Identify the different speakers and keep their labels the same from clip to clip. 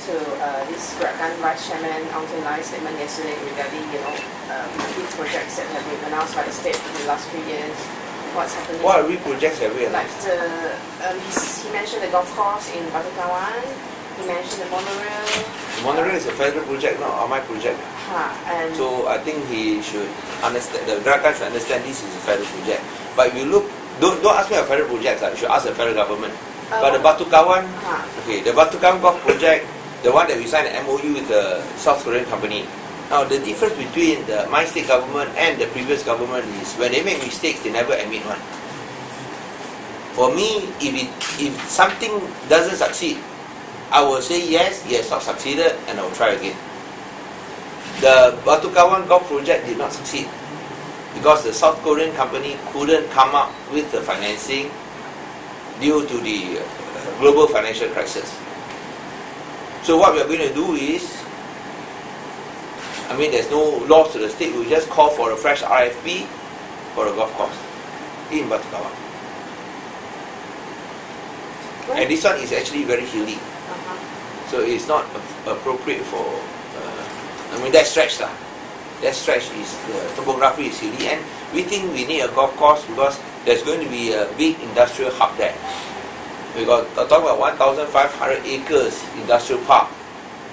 Speaker 1: to this Gerakan Vice Chairman Ong Tin Lai's statement yesterday regarding, big projects that have been announced by the state in the last few years. What's happening?
Speaker 2: What big projects have we announced?
Speaker 1: Like he mentioned the golf course in Batu Kawan. He mentioned the monorail.
Speaker 2: The monorail is a federal project, not my project.
Speaker 1: And
Speaker 2: so I think he should understand. The Gerakan should understand this is a federal project. But if you look, don't ask me about federal projects. You should ask the federal government. But the Batu Kawan, okay, the Batu Kawan golf project, the one that we signed an MOU with the South Korean company. Now, the difference between my state government and the previous government is when they make mistakes, they never admit one. For me, if something doesn't succeed, I will say yes, he has not succeeded, and I will try again. The Batu Kawan golf project did not succeed because the South Korean company couldn't come up with the financing due to the global financial crisis. So what we are going to do is, there's no loss to the state. We just call for a fresh RFP for a golf course in Batu Kawan. And this one is actually very hilly. So it's not appropriate for, that stretch lah. That stretch is, the topography is hilly, and we think we need a golf course because there's going to be a big industrial hub there. We got talking about 1,500 acres industrial park.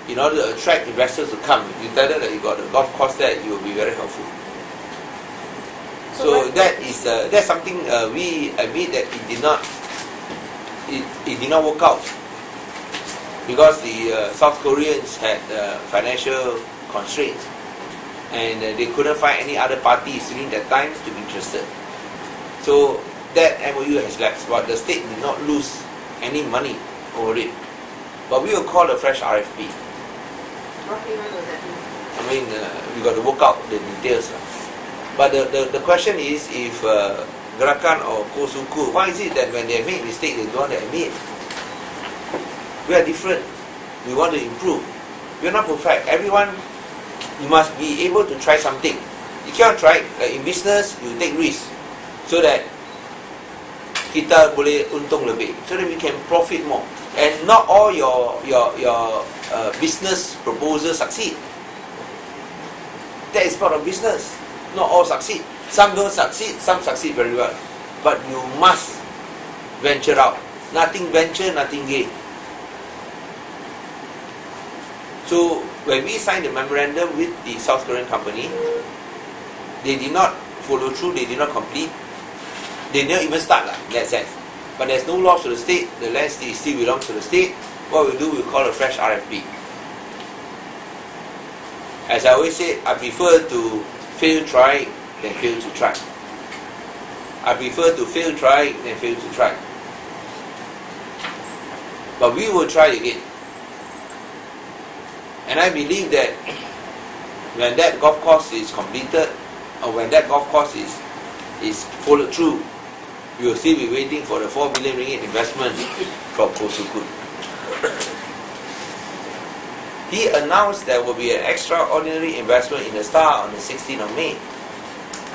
Speaker 2: In order to attract investors to come, you tell them that you got a golf course there, you will be very helpful. So that's something we admit that it did not work out because the South Koreans had financial constraints, and they couldn't find any other parties during that time to be interested. So that MOU has lapsed, but the state did not lose any money over it. But we will call a fresh RFP.
Speaker 1: Roughly when will that be?
Speaker 2: We got to work out the details. But the question is, if Gerakan or Kosuku, why is it that when they make mistakes, they don't want to admit? We are different. We want to improve. We are not perfect. Everyone, you must be able to try something. You cannot try. Like in business, you take risks so that kita boleh untung lebih, so that we can profit more. And not all your business proposals succeed. That is part of business. Not all succeed. Some don't succeed, some succeed very well. But you must venture out. Nothing venture, nothing gain. So when we signed the memorandum with the South Korean company, they did not follow through, they did not complete. They didn't even start in that sense. But there's no loss to the state. The land still belongs to the state. What we do, we call a fresh RFP. As I always say, I prefer to fail try than fail to try. I prefer to fail try than fail to try. But we will try again. And I believe that when that golf course is completed, or when that golf course is followed through, we will still be waiting for the 4 billion ringgit investment from Kosuku. He announced there will be an extraordinary investment in the Star on the 16th of May.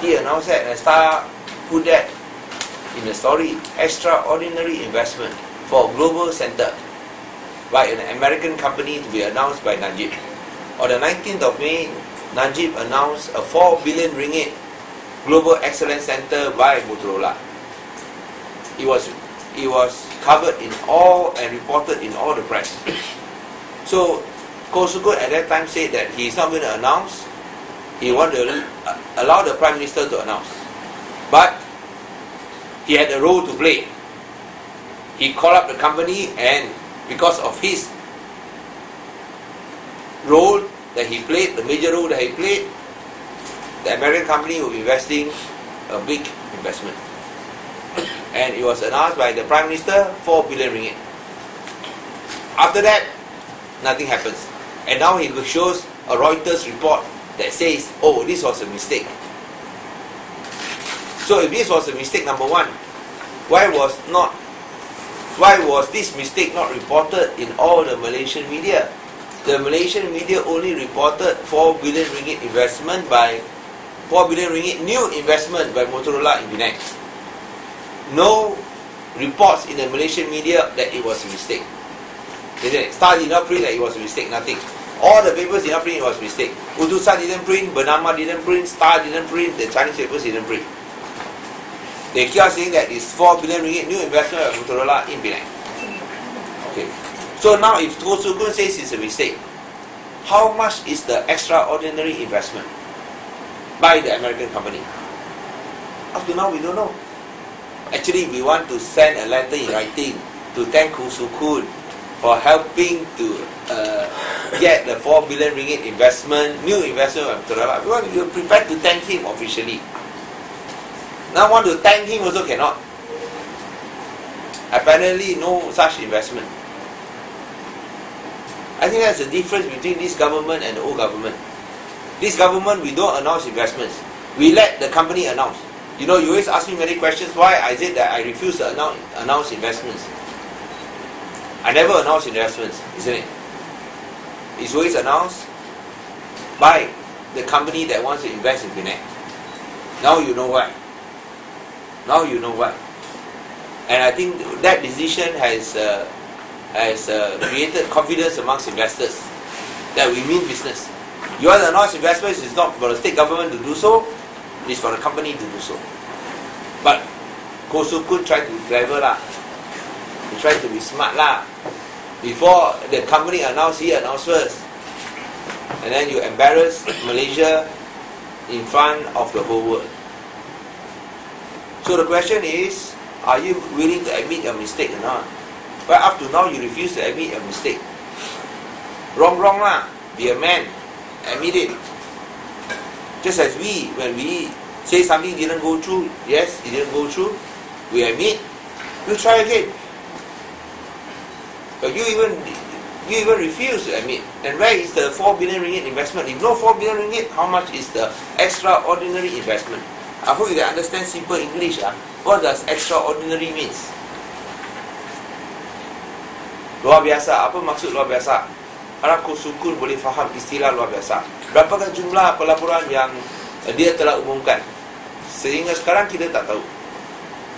Speaker 2: He announced that, and the Star put that in the story, extraordinary investment for a global center by an American company to be announced by Najib. On the 19th of May, Najib announced a 4 billion ringgit Global Excellence Center by Motorola. It was covered in all and reported in all the press. So Kosuku at that time said that he is not going to announce. He wanted to allow the Prime Minister to announce. But he had a role to play. He called up the company, and because of his role that he played, the major role that he played, the American company will be investing a big investment. And it was announced by the Prime Minister, 4 billion ringgit. After that, nothing happens. And now he shows a Reuters report that says, oh, this was a mistake. So if this was a mistake, number one, why was this mistake not reported in all the Malaysian media? The Malaysian media only reported 4 billion ringgit investment by 4 billion ringgit new investment by Motorola in Penang. No reports in the Malaysian media that it was a mistake. Star did not print that it was a mistake, nothing. All the papers did not print, it was a mistake. Utusan didn't print, Bernama didn't print, Star didn't print, the Chinese papers didn't print. They keep on saying that it's 4 billion ringgit new investment of Motorola in Penang. Okay. So now if Koh Su Kun says it's a mistake, how much is the extraordinary investment by the American company? Up to now we don't know. Actually we want to send a letter in writing to thank Koh Su Kun for helping to get the 4 billion ringgit investment, new investment of Motorola. Because we are prepared to thank him officially. Now want to thank him also cannot. Apparently no such investment. I think that's the difference between this government and the old government. This government, we don't announce investments. We let the company announce. You know, you always ask me many questions why I said that I refuse to announce investments. I never announce investments, isn't it? It's always announced by the company that wants to invest in Penang. Now you know why. Now you know why. And I think that decision has created confidence amongst investors that we mean business. You want to announce investments, it's not for the state government to do so, it's for the company to do so. But Koh Su Kun tried to be clever lah. He tried to be smart lah. Before the company announced, he announced first. And then you embarrass Malaysia in front of the whole world. So the question is, are you willing to admit your mistake or not? But up to now you refuse to admit your mistake. Wrong lah. Be a man. Admit it. Just as when we say something didn't go through, yes, it didn't go through, we admit, we'll try again. But you even refuse to admit. And where is the 4 billion ringgit investment? If no 4 billion ringgit, how much is the extraordinary investment? I hope you can understand simple English. What does extraordinary means? Luar biasa. Apa maksud luar biasa? Harap Koh Su Kun boleh faham istilah luar biasa. Berapakah jumlah pelaburan yang dia telah umumkan? Sehingga sekarang kita tak tahu.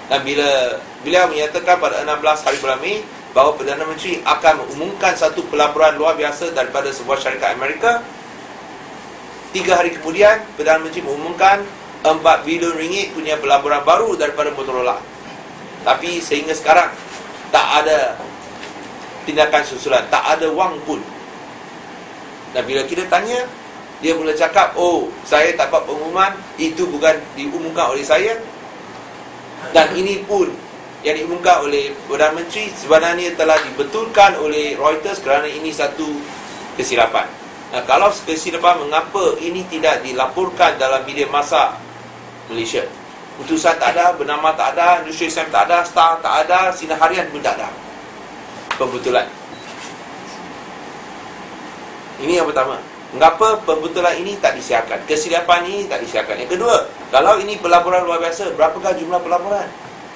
Speaker 2: Dan bila beliau menyatakan pada 16 hari bulan Mei bahawa Perdana Menteri akan mengumumkan satu pelaburan luar biasa daripada sebuah syarikat Amerika, 3 hari kemudian Perdana Menteri mengumumkan 4 bilion ringgit punya pelaburan baru daripada Motorola. Tapi sehingga sekarang tak ada tindakan susulan, tak ada wang pun. Dan bila kita tanya, dia mula cakap, oh, saya dapat pengumuman, itu bukan diumumkan oleh saya. Dan ini pun yang diumumkan oleh Perdana Menteri sebenarnya telah dibetulkan oleh Reuters kerana ini satu kesilapan. Nah, kalau kesilapan, mengapa ini tidak dilaporkan dalam media masa Malaysia? Utusan tak ada, Bernama tak ada, Industri Sam tak ada, Star tak ada, Sinar Harian pun tak ada pembetulan. Ini yang pertama. Mengapa pembetulan ini tak disiapkan? Kesilapan ini tak disiapkan. Yang kedua, kalau ini pelaburan luar biasa, berapakah jumlah pelaburan?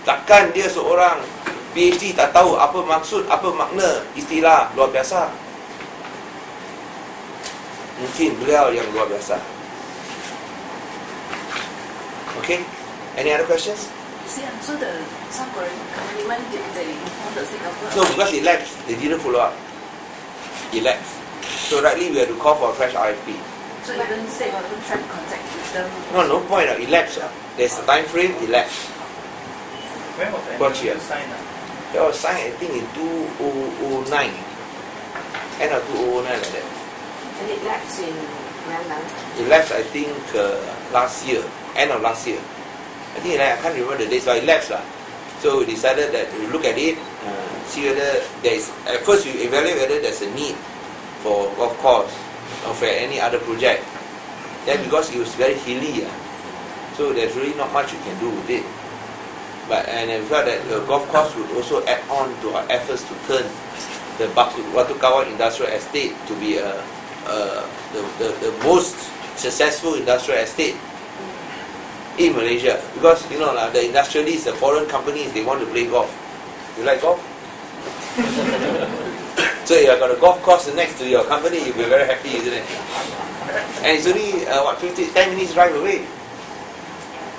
Speaker 2: Takkan dia seorang PhD tak tahu apa maksud, apa makna istilah luar biasa? Mungkin beliau yang luar biasa. Okay? Any other questions?
Speaker 3: So the South Korean company, when did they inform the state government?
Speaker 2: No, because it lapsed. They didn't follow up. It lapsed. So rightly we have to call for a fresh RFP.
Speaker 3: So even state government tried to contact them?
Speaker 2: No point. It lapsed. There's a time frame, it lapsed.
Speaker 4: When was the MOU signed?
Speaker 2: It was signed, I think, in 2009. End of 2009 like that.
Speaker 1: And it lapsed in when?
Speaker 2: It lapsed, I think, last year. End of last year. I think I can't remember the dates, but it lapsed. So we decided that we look at it, see whether there is. At first, we evaluate whether there's a need for golf course or for any other project. Then, because it was very hilly, so there's really not much you can do with it. But and I felt that the golf course would also add on to our efforts to turn the Batu Kawan industrial estate to be the most successful industrial estate in Malaysia. Because you know the industrialists, the foreign companies, they want to play golf. You like golf? So you've got a golf course next to your company, you'll be very happy, isn't it? And it's only 10 minutes drive away.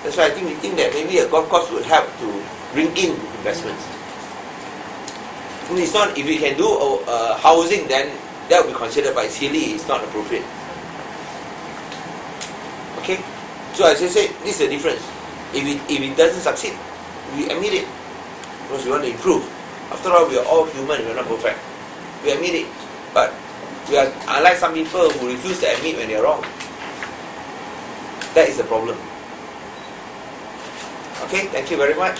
Speaker 2: That's why I think we think that maybe a golf course would help to bring in investments. It's not, if we can do housing, then that will be considered, but silly, it's not appropriate. Okay? So as I said, this is the difference. If it doesn't succeed, we admit it. Because we want to improve. After all, we are all human, we are not perfect. We admit it. But we are unlike some people who refuse to admit when they are wrong. That is the problem. Okay, thank you very much.